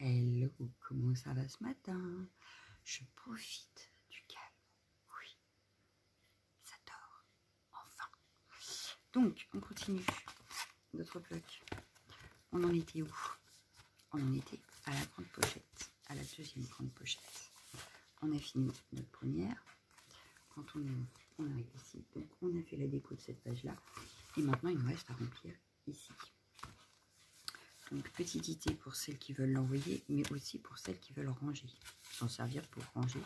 Hello, comment ça va ce matin? Je profite du calme. Oui, ça dort. Enfin. Donc, on continue notre bloc. On en était où? On en était à la grande pochette, à la deuxième grande pochette. On a fini notre première. Quand on arrive ici. Donc, on a fait la déco de cette page-là. Et maintenant, il nous reste à remplir ici. Donc, petite idée pour celles qui veulent l'envoyer, mais aussi pour celles qui veulent ranger. S'en servir pour ranger,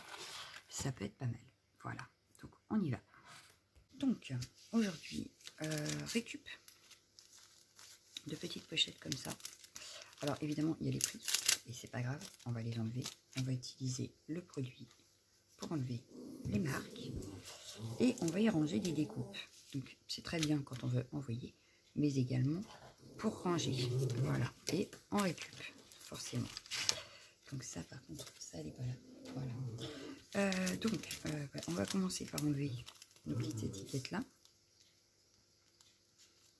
ça peut être pas mal. Voilà, donc on y va. Donc, aujourd'hui, récup de petites pochettes comme ça. Alors, évidemment, il y a les prix, et c'est pas grave, on va les enlever. On va utiliser le produit pour enlever les marques, et on va y ranger des découpes. Donc, c'est très bien quand on veut envoyer, mais également pour ranger, voilà, et en récup, forcément. Donc ça, par contre, ça, elle est pas là, voilà. Donc, on va commencer par enlever nos petites étiquettes là,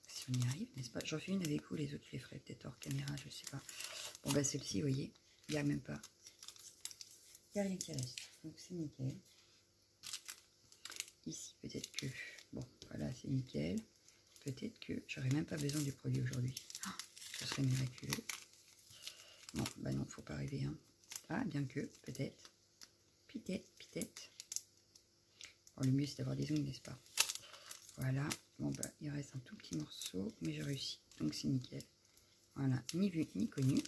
si on y arrive, n'est-ce pas? J'en fais une avec vous, les autres, je les ferai peut-être hors caméra, je sais pas. Bon, bah celle-ci, vous voyez, il n'y a même pas, il n'y a rien qui reste, donc c'est nickel. Ici, peut-être que, bon, voilà, c'est nickel. Peut-être que j'aurais même pas besoin du produit aujourd'hui. Oh, ce serait miraculeux. Non, bah non, faut pas rêver. Hein. Ah, bien que, peut-être. Peut-être. Bon, le mieux, c'est d'avoir des ongles, n'est-ce pas? Voilà. Bon, bah, il reste un tout petit morceau, mais j'ai réussi. Donc, c'est nickel. Voilà. Ni vu, ni connu.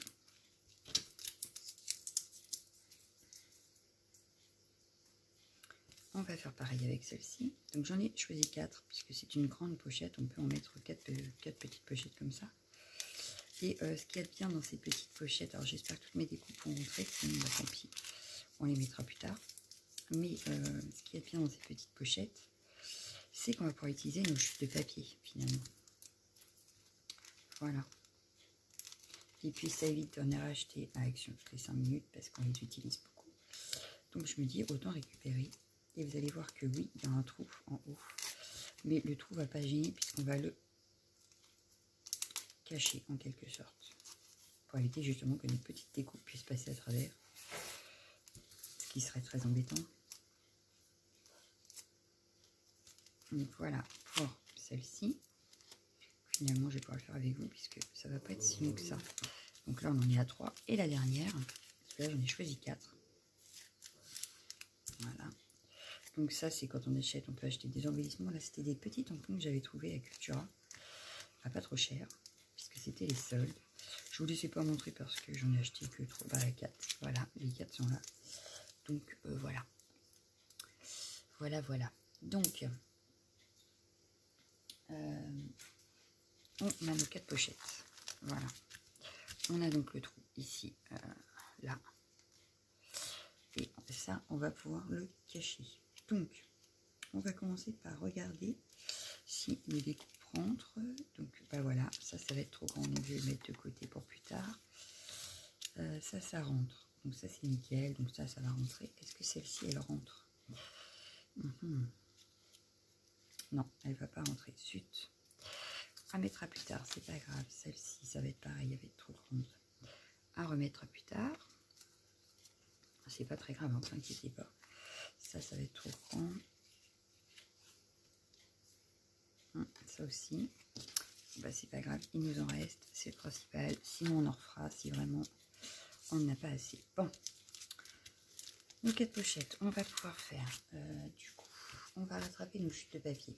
On va faire pareil avec celle-ci. Donc, j'en ai choisi 4, puisque c'est une grande pochette. On peut en mettre 4 petites pochettes comme ça. Et ce qu'il y a de bien dans ces petites pochettes, alors j'espère que toutes mes découpes vont rentrer, sinon bah, tant pis, on les mettra plus tard. Mais ce qu'il y a de bien dans ces petites pochettes, c'est qu'on va pouvoir utiliser nos chutes de papier finalement. Voilà. Et puis ça évite d'en racheter à Action toutes les 5 minutes parce qu'on les utilise beaucoup. Donc je me dis autant récupérer. Et vous allez voir que oui, il y a un trou en haut. Mais le trou ne va pas gêner puisqu'on va le cacher en quelque sorte. Pour éviter justement que notre petite découpe puisse passer à travers. Ce qui serait très embêtant. Donc voilà pour celle-ci. Finalement, je vais pouvoir le faire avec vous puisque ça va pas être si long que ça. Donc là, on en est à 3. Et la dernière, parce que là, j'en ai choisi 4. Voilà. Donc ça, c'est quand on achète, on peut acheter des embellissements. Là, c'était des petits tampons que j'avais trouvés à Cultura. À pas trop cher, puisque c'était les soldes. Je vous laissais pas montrer parce que j'en ai acheté que 3. Bah, 4. Voilà, les 4 sont là. Donc, voilà. Voilà. Donc, on a nos 4 pochettes. Voilà. On a donc le trou ici, là. Et ça, on va pouvoir le cacher. Donc, on va commencer par regarder si les découpes rentrent. Donc, bah voilà, ça va être trop grand. Donc, je vais le mettre de côté pour plus tard. Ça rentre. Donc, ça, c'est nickel. Donc, ça va rentrer. Est-ce que celle-ci, elle rentre? Non, elle va pas rentrer. Zut. À mettre à plus tard, c'est pas grave. Celle-ci, ça va être pareil, elle va être trop grande. À remettre à plus tard. C'est pas très grave, ne vous inquiétez pas. Ça va être trop grand. Ça aussi. Bah, c'est pas grave, il nous en reste, c'est le principal. Sinon, on en refera si vraiment on n'a pas assez. Bon. Nos 4 pochettes, on va pouvoir faire. Du coup, on va rattraper nos chutes de papier.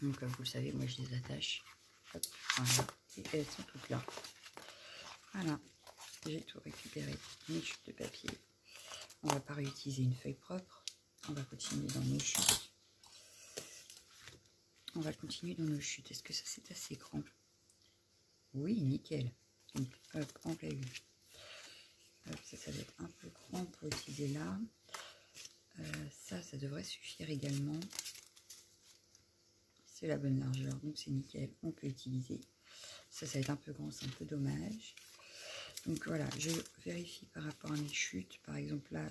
Donc, comme vous le savez, moi je les attache. Hop, voilà. Et elles sont toutes là. Voilà. J'ai tout récupéré. Mes chutes de papier. On va pas réutiliser une feuille propre. On va continuer dans nos chutes. On va continuer dans nos chutes. Est-ce que ça c'est assez grand? Oui, nickel. Donc, hop, on l'a eu. Hop, ça va être un peu grand pour utiliser là. Ça devrait suffire également. C'est la bonne largeur, donc c'est nickel. On peut utiliser. Ça va être un peu grand, c'est un peu dommage. Donc voilà, je vérifie par rapport à mes chutes. Par exemple là,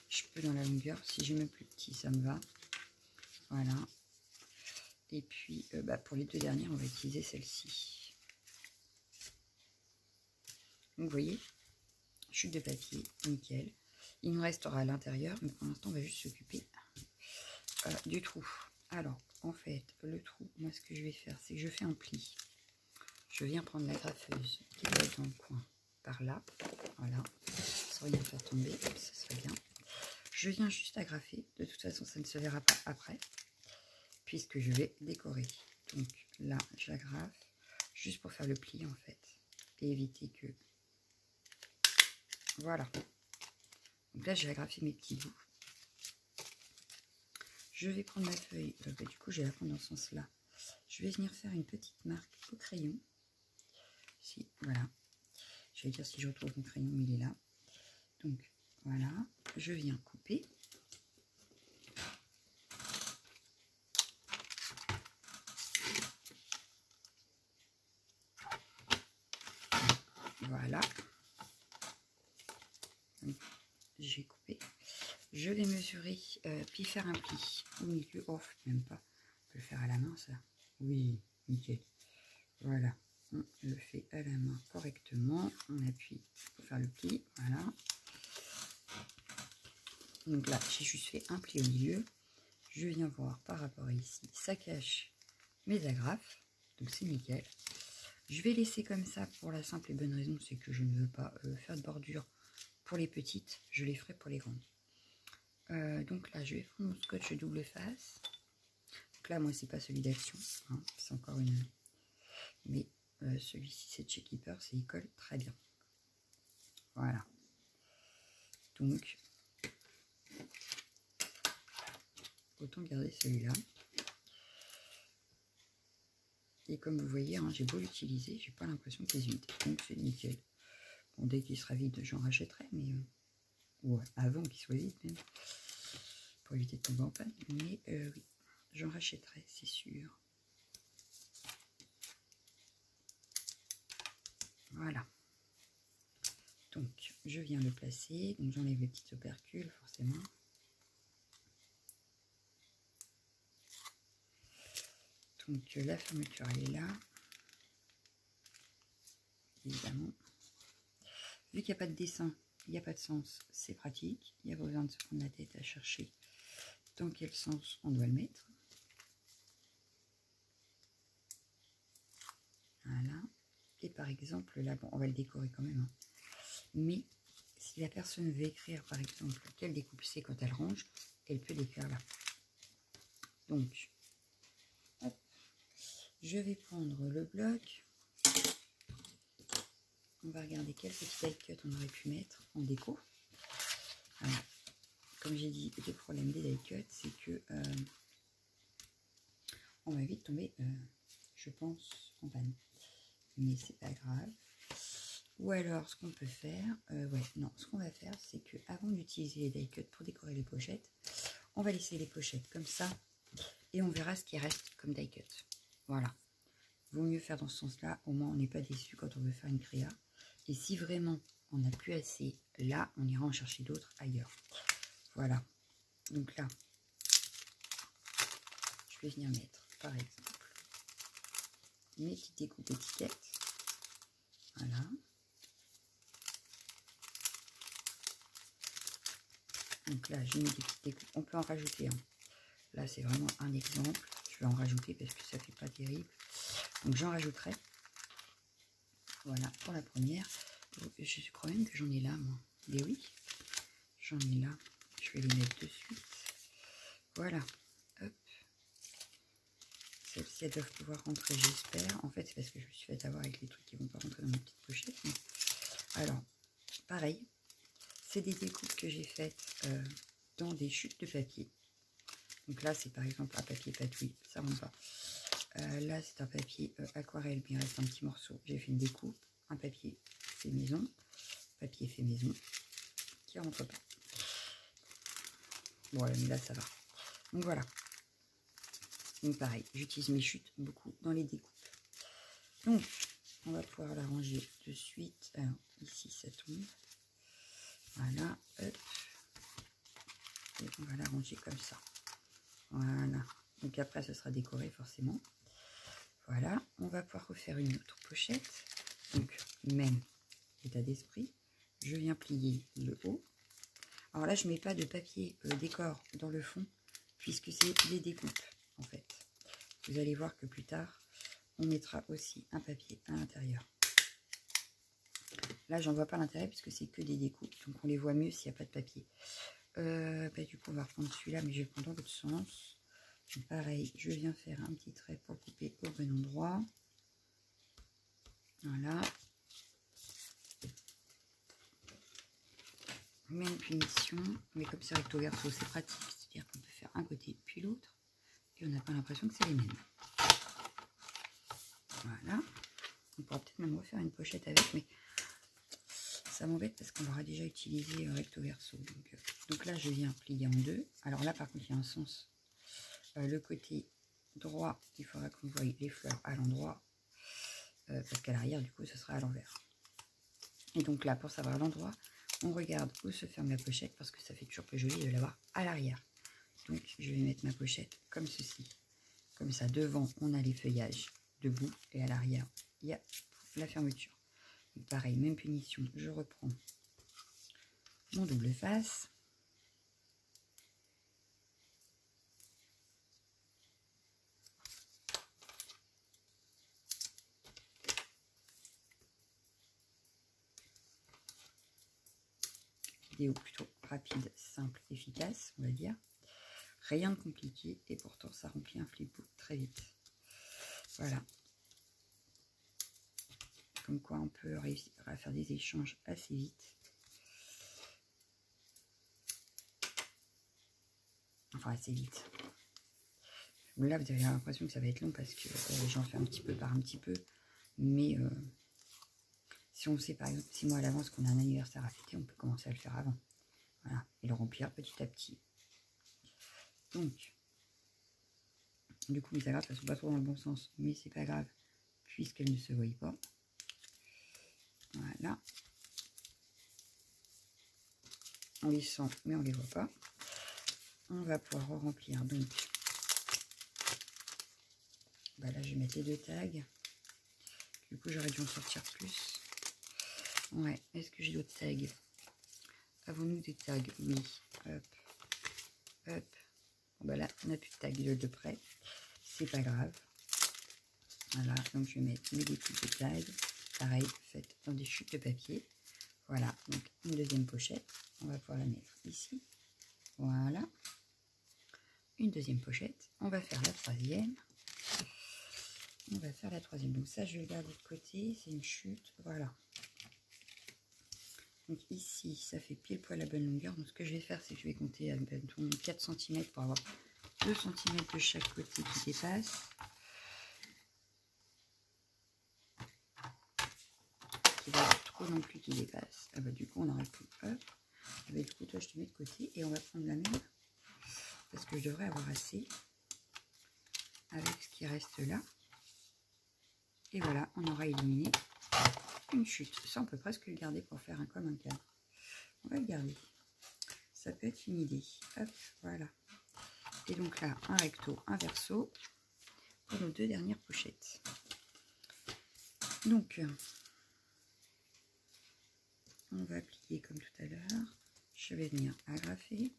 je peux dans la longueur. Si j'ai même plus petit, ça me va. Voilà. Et puis pour les 2 dernières, on va utiliser celle-ci. Donc, vous voyez, chute de papier, nickel. Il nous restera à l'intérieur, mais pour l'instant, on va juste s'occuper du trou. Alors, en fait, le trou, moi, ce que je vais faire, c'est que je fais un pli. Je viens prendre la graffeuse qui doit être dans le coin, par là. Voilà, sans rien faire tomber, ça serait bien. Je viens juste agrafer. De toute façon, ça ne se verra pas après, puisque je vais décorer. Donc là, j'agrafe, juste pour faire le pli, en fait, et éviter que... Voilà. Donc là, j'ai agrafé mes petits bouts. Je vais prendre ma feuille, du coup, je vais la prendre dans ce sens-là. Je vais venir faire une petite marque au crayon. Ici, voilà. Je vais dire si je retrouve mon crayon, mais il est là. Donc, voilà. Je viens couper. Voilà. J'ai coupé. Je vais mesurer, puis faire un pli au milieu. Oh, même pas. On peut le faire à la main, ça. Oui, nickel. Voilà. On le fait à la main correctement. On appuie pour faire le pli. Voilà. Donc là, j'ai juste fait un pli au milieu. Je viens voir par rapport à ici. Ça cache mes agrafes. Donc c'est nickel. Je vais laisser comme ça pour la simple et bonne raison, c'est que je ne veux pas faire de bordure pour les petites. Je les ferai pour les grandes. Donc là, je vais prendre mon scotch double face. Donc là, moi, c'est pas celui d'Action. Hein, c'est encore une... Mais celui-ci, c'est de chez Keeper. Il colle très bien. Voilà. Donc, autant garder celui-là. Et comme vous voyez, hein, j'ai beau l'utiliser, j'ai pas l'impression qu'il se vide. Donc, c'est nickel. Bon, dès qu'il sera vide, j'en rachèterai. Mais ouais, avant qu'il soit vide, même. Pour éviter de tomber en panne. Mais oui, j'en rachèterai, c'est sûr. Voilà. Donc, je viens le placer. Donc, j'enlève les petits opercules, forcément. Donc, la fermeture, elle est là. Évidemment. Vu qu'il n'y a pas de dessin, il n'y a pas de sens, c'est pratique. Il n'y a pas besoin de se prendre la tête à chercher dans quel sens on doit le mettre. Voilà. Et par exemple, là, bon, on va le décorer quand même. Hein. Mais si la personne veut écrire, par exemple, quelle découpe c'est quand elle range, elle peut l'écrire là. Donc, hop, je vais prendre le bloc. On va regarder quel petit die cut on aurait pu mettre en déco. Voilà. Comme j'ai dit, le problème des die cuts, c'est que on va vite tomber, je pense, en panne. Mais c'est pas grave. Ou alors, ce qu'on peut faire, ce qu'on va faire, c'est que avant d'utiliser les die cuts pour décorer les pochettes, on va laisser les pochettes comme ça et on verra ce qui reste comme die cut. Voilà. Vaut mieux faire dans ce sens-là, au moins on n'est pas déçu quand on veut faire une créa. Et si vraiment on n'a plus assez, là, on ira en chercher d'autres ailleurs. Voilà. Donc là, je vais venir mettre, par exemple, mes petites découpes étiquettes. Voilà. Donc là, j'ai mis des petites découpes. On peut en rajouter. Hein. Là, c'est vraiment un exemple. Je vais en rajouter parce que ça fait pas terrible. Donc, j'en rajouterai. Voilà, pour la première. Je crois même que j'en ai là, moi. Mais oui, j'en ai là. Je vais les mettre de suite. Voilà. Hop. Celles-ci, elles doivent pouvoir rentrer, j'espère. En fait, c'est parce que je me suis fait avoir avec les trucs qui ne vont pas rentrer dans mes petites pochettes. Mais... Alors, pareil. C'est des découpes que j'ai faites dans des chutes de papier. Donc là, c'est par exemple un papier patouille. Ça ne rentre pas. Là, c'est un papier aquarelle, mais il reste un petit morceau. J'ai fait une découpe. Un papier fait maison. Papier fait maison. Qui ne rentre pas. Bon, mais là, ça va. Donc voilà. Donc pareil, j'utilise mes chutes beaucoup dans les découpes. Donc, on va pouvoir la ranger de suite. Alors, ici, ça tombe. Voilà, hop. Et on va la ranger comme ça. Voilà. Donc après, ce sera décoré forcément. Voilà. On va pouvoir refaire une autre pochette. Donc, même état d'esprit. Je viens plier le haut. Alors là, je ne mets pas de papier décor dans le fond, puisque c'est des découpes, en fait. Vous allez voir que plus tard, on mettra aussi un papier à l'intérieur. Là, j'en vois pas l'intérieur, puisque c'est que des découpes, donc on les voit mieux s'il n'y a pas de papier. Du coup, on va reprendre celui-là, mais je vais prendre dans l'autre sens. Donc, pareil, je viens faire un petit trait pour couper au bon endroit. Voilà. Même punition, mais comme c'est recto verso, c'est pratique, c'est-à-dire qu'on peut faire un côté puis l'autre, et on n'a pas l'impression que c'est les mêmes. Voilà. On pourra peut-être même refaire une pochette avec, mais ça m'embête parce qu'on l'aura déjà utilisé recto verso. Donc là, je viens plier en deux. Alors là, par contre, il y a un sens. Le côté droit, il faudra qu'on voie les fleurs à l'endroit, parce qu'à l'arrière, du coup, ce sera à l'envers. Et donc là, pour savoir l'endroit, on regarde où se ferme la pochette, parce que ça fait toujours plus joli de l'avoir à l'arrière. Donc, je vais mettre ma pochette comme ceci. Comme ça, devant, on a les feuillages debout, et à l'arrière, il y a la fermeture. Donc, pareil, même punition, je reprends mon double face. Vidéo plutôt rapide, simple, efficace, on va dire. Rien de compliqué, et pourtant ça remplit un flipbook très vite. Voilà. Comme quoi on peut réussir à faire des échanges assez vite. Enfin, assez vite. Là, vous avez l'impression que ça va être long parce que j'en fais un petit peu par un petit peu. Mais si on sait par exemple 6 mois à l'avance qu'on a un anniversaire à fêter, on peut commencer à le faire avant. Voilà, et le remplir petit à petit. Donc, du coup, mes agrafes, elles sont pas trop dans le bon sens, mais c'est pas grave, puisqu'elles ne se voient pas. Voilà. On les sent, mais on les voit pas. On va pouvoir remplir donc. Bah là, je vais mettre les deux tags. Du coup, j'aurais dû en sortir plus. Ouais, est-ce que j'ai d'autres tags? Avons-nous des tags? Oui. Hop. Hop. Bon, bah là, on n'a plus de tag de près. C'est pas grave. Voilà, donc je vais mettre mes découpes de tags. Pareil, faites dans des chutes de papier. Voilà, donc une deuxième pochette. On va pouvoir la mettre ici. Voilà. Une deuxième pochette. On va faire la troisième. On va faire la troisième. Donc ça, je vais le garder de côté. C'est une chute. Voilà. Donc ici, ça fait pile poil la bonne longueur. Donc ce que je vais faire, c'est que je vais compter à 4 cm pour avoir 2 cm de chaque côté qui dépasse. Qui va être trop non plus qui dépasse. Ah bah du coup, on aurait pu. Hop. Ah bah, du coup, toi, je te mets de côté et on va prendre la même. Parce que je devrais avoir assez avec ce qui reste là. Et voilà, on aura éliminé une chute. Ça, on peut presque le garder pour faire comme un cadre. On va le garder. Ça peut être une idée. Hop, voilà. Et donc là, un recto, un verso pour nos deux dernières pochettes. Donc, on va plier comme tout à l'heure. Je vais venir agrafer.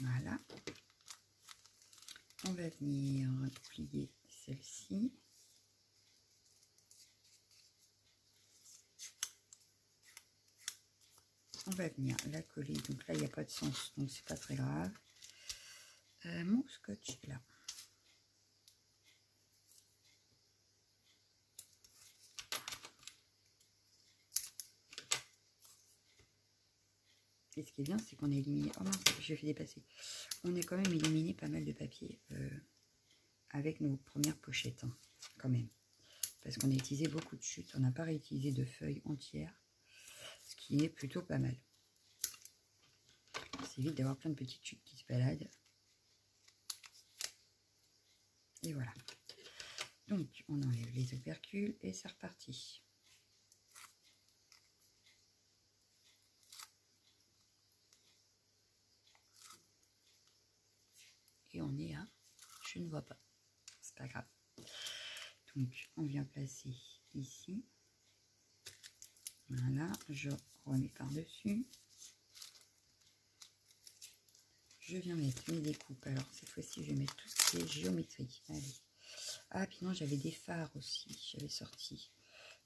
Voilà. On va venir plier celle-ci. On va venir la coller. Donc là, il n'y a pas de sens, donc c'est pas très grave. Mon scotch est là. Et ce qui est bien, c'est qu'on a éliminé... Oh mince, j'ai fait dépasser. On a quand même éliminé pas mal de papier avec nos premières pochettes, hein, quand même. Parce qu'on a utilisé beaucoup de chutes. On n'a pas réutilisé de feuilles entières, ce qui est plutôt pas mal. C'est évite d'avoir plein de petites chutes qui se baladent. Et voilà. Donc, on enlève les opercules et c'est reparti. Et on nez, hein. Je ne vois pas. C'est pas grave. Donc, on vient placer ici. Voilà, je remets par-dessus. Je viens mettre mes découpes. Alors, cette fois-ci, je vais mettre tout ce qui est géométrie. Allez. Ah, puis non, j'avais des phares aussi. J'avais sorti.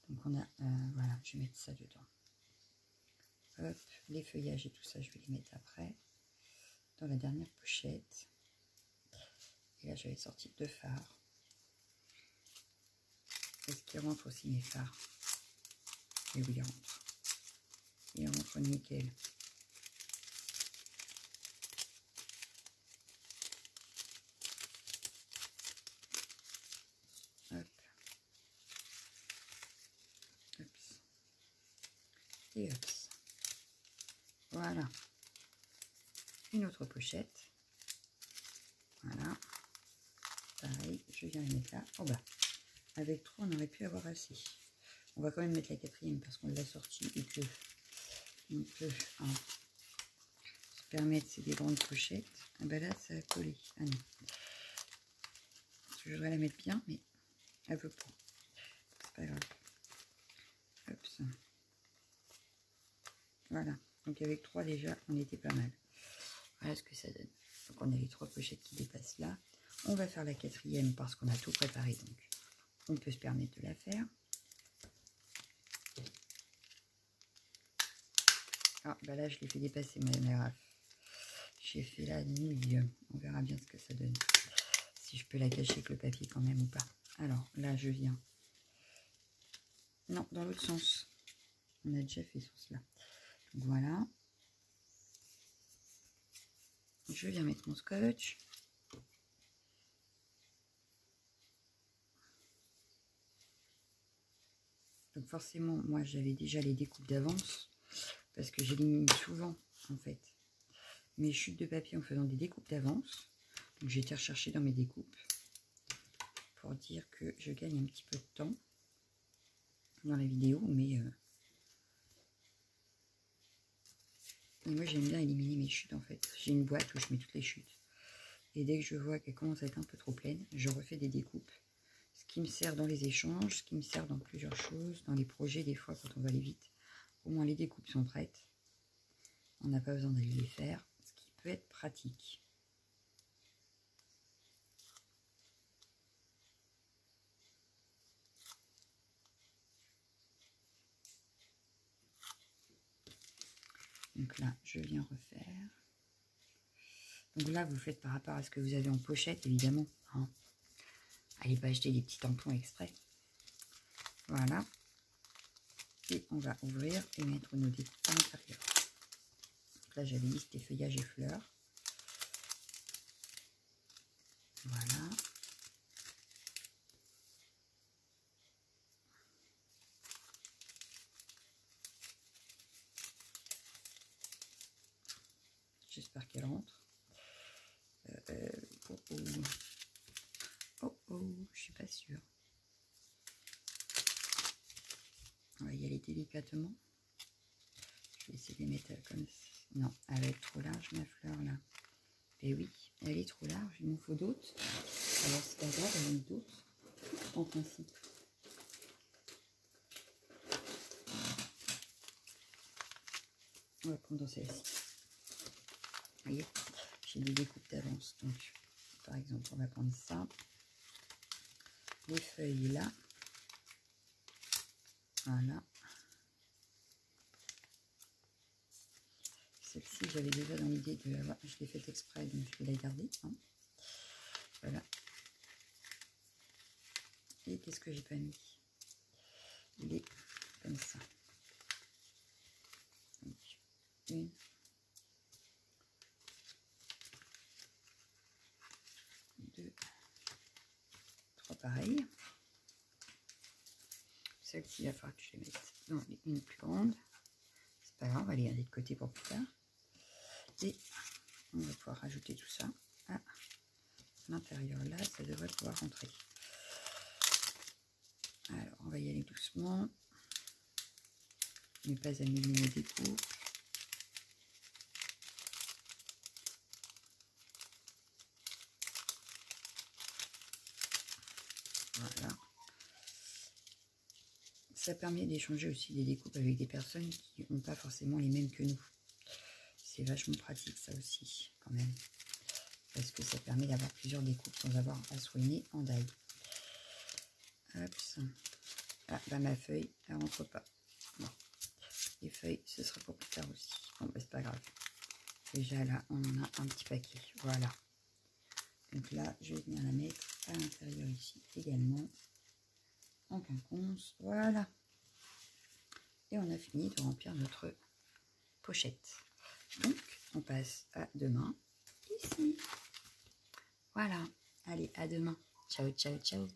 Donc, on a... voilà, je vais mettre ça dedans. Hop, les feuillages et tout ça, je vais les mettre après. Dans la dernière pochette. Et là, j'avais sorti 2 phares. Est-ce qu'il rentre aussi mes phares? Et oui, il rentre. Il rentre nickel. Hop. Hop. Et hop. Voilà. Une autre pochette. Voilà. Pareil, je viens les mettre là. Oh bah, avec 3, on aurait pu avoir assez. On va quand même mettre la 4e parce qu'on l'a sortie et que on peut se permettre, c'est des grandes pochettes. Ah bah là, ça a collé. Ah non. Je voudrais la mettre bien, mais elle veut pas. C'est pas grave. Hop, ça. Voilà. Donc avec 3 déjà, on était pas mal. Voilà ce que ça donne. Donc on a les 3 pochettes qui dépassent là. On va faire la 4e parce qu'on a tout préparé. Donc on peut se permettre de la faire. Ah, bah là, je l'ai fait dépasser, ma raf. J'ai fait la nulle. On verra bien ce que ça donne. Si je peux la cacher avec le papier quand même ou pas. Alors, là, je viens. Non, dans l'autre sens. On a déjà fait ce sens-là. Donc, voilà. Je viens mettre mon scotch. Donc, forcément, moi, j'avais déjà les découpes d'avance. Parce que j'élimine souvent, en fait, mes chutes de papier en faisant des découpes d'avance. Donc j'ai été rechercher dans mes découpes pour dire que je gagne un petit peu de temps dans la vidéo, mais moi j'aime bien éliminer mes chutes en fait. J'ai une boîte où je mets toutes les chutes et dès que je vois qu'elles commencent à être un peu trop pleines, je refais des découpes. Ce qui me sert dans les échanges, ce qui me sert dans plusieurs choses, dans les projets des fois quand on va aller vite. Au moins les découpes sont prêtes, on n'a pas besoin d'aller les faire, ce qui peut être pratique. Donc là, je viens refaire. Donc là, vous faites par rapport à ce que vous avez en pochette, évidemment. Hein. Allez pas acheter des petits tampons exprès. Voilà. Et on va ouvrir et mettre nos découpes à l'intérieur. Donc là, j'avais listé feuillages et fleurs. Voilà. J'espère qu'elle rentre. Je suis pas sûre. On va y aller délicatement. Je vais essayer de les mettre comme ça. Non, elle va être trop large ma fleur là. Et oui, elle est trop large, il m'en faut d'autres. Alors c'est pas grave, il y en a d'autres en principe. On va prendre dans celle-ci. Vous voyez, j'ai des découpes d'avance. Donc, par exemple, on va prendre ça. Les feuilles là. Voilà. Celle-ci, j'avais déjà dans l'idée de l'avoir. Je l'ai faite exprès, donc je vais la garder. Hein. Voilà. Et qu'est-ce que j'ai pas mis? Il est comme ça. Donc, 1, 2, 3 pareil. Celle-ci, il va falloir que je les mette dans une plus grande. C'est pas grave, on va les garder de côté pour plus tard. Et on va pouvoir rajouter tout ça à l'intérieur. Là, ça devrait pouvoir rentrer. Alors, on va y aller doucement. Ne pas abîmer nos découpes. Voilà. Ça permet d'échanger aussi des découpes avec des personnes qui n'ont pas forcément les mêmes que nous. C'est vachement pratique ça aussi, quand même. Parce que ça permet d'avoir plusieurs découpes sans avoir à soigner en die. Hop. Ah, bah ma feuille, elle rentre pas. Bon. Les feuilles, ce sera pour plus tard aussi. Bon, bah c'est pas grave. Déjà là, on en a un petit paquet. Voilà. Donc là, je vais venir la mettre à l'intérieur ici également. En quinconce. Voilà. Et on a fini de remplir notre pochette. Donc, on passe à demain ici. Voilà. Allez, à demain. Ciao, ciao, ciao.